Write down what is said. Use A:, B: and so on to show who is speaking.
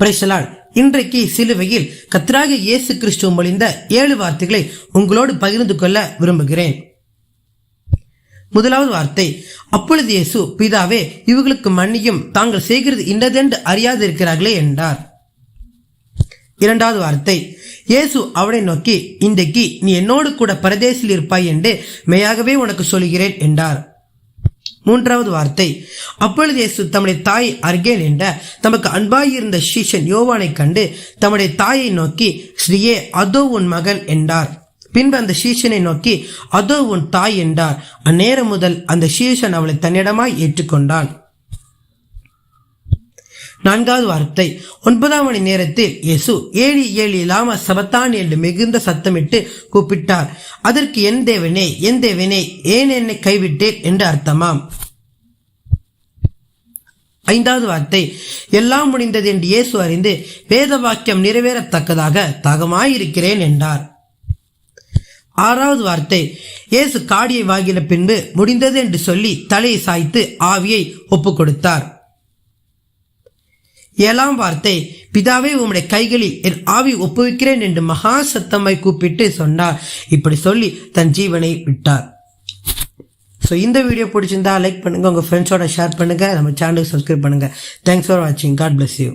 A: Praise the Lord. இன்றைக்கு சிலுவையில் கர்த்தராகிய இயேசு கிறிஸ்து மொழிந்த 7 வார்த்தைகளை உங்களோடு பகிர்ந்து கொள்ள விரும்புகிறேன். முதலாவது வார்த்தை, அப்பொழுது இயேசு, பிதாவே, இவர்களுக்கு மன்னியும், தாங்கள் செய்கிறது இன்னதென்று அறியாதிருக்கிறார்களே என்றார். இரண்டாவது வார்த்தை, இயேசு அவனை நோக்கி, இன்றைக்கு நீ என்னோடு கூட பரதேசில் இருப்பாய் என்று மெய்யாகவே உனக்கு சொல்கிறேன் என்றார். மூன்றாவது வார்த்தை, அப்பொழுது இயேசு தம்முடைய தாய் அருகே நின்ற தமக்கு அன்பாயிருந்த சீஷன் யோவானை கண்டு தம்முடைய தாயை நோக்கி, ஸ்ரீயே, அதோ உன் மகன் என்றார். பின்பு அந்த சீஷனை நோக்கி, அதோ உன் தாய் என்றார். அந்நேரம் முதல் அந்த சீஷன் அவளை தன்னிடமாய் ஏற்றுக்கொண்டான். நான்காவது வார்த்தை, 9ஆம் மணி நேரத்தில் இயேசு ஏலி ஏலி லாமா சபத்தான் என்று மிகுந்த சத்தமிட்டு கூப்பிட்டார். அதற்கு என் தேவனே, என் தேவனே, ஏன் என்னை கைவிட்டேன் என்று அர்த்தமாம். ஐந்தாவது வார்த்தை, எல்லாம் முடிந்தது என்று இயேசு அறிந்து வேத வாக்கியம் நிறைவேறத்தக்கதாக தாகமாயிருக்கிறேன் என்றார். ஆறாவது வார்த்தை, இயேசு காடியை வாங்கின பின்பு முடிந்தது என்று சொல்லி தலையை சாய்த்து ஆவியை ஒப்பு கொடுத்தார். ஏழாம் வார்த்தை, பிதாவே, உம்முடைய கைகளில் என் ஆவி ஒப்புவிக்கிறேன் என்று மகா சத்தமாய் கூப்பிட்டு சொன்னார். இப்படி சொல்லி தன் ஜீவனை விட்டார். ஸோ இந்த வீடியோ பிடிச்சிருந்தா லைக் பண்ணுங்க, உங்க ஃப்ரெண்ட்ஸோட ஷேர் பண்ணுங்க, நம்ம சேனலுக்கு சப்ஸ்கிரைப் பண்ணுங்க. தேங்க்ஸ் ஃபார் வாட்சிங். God bless you.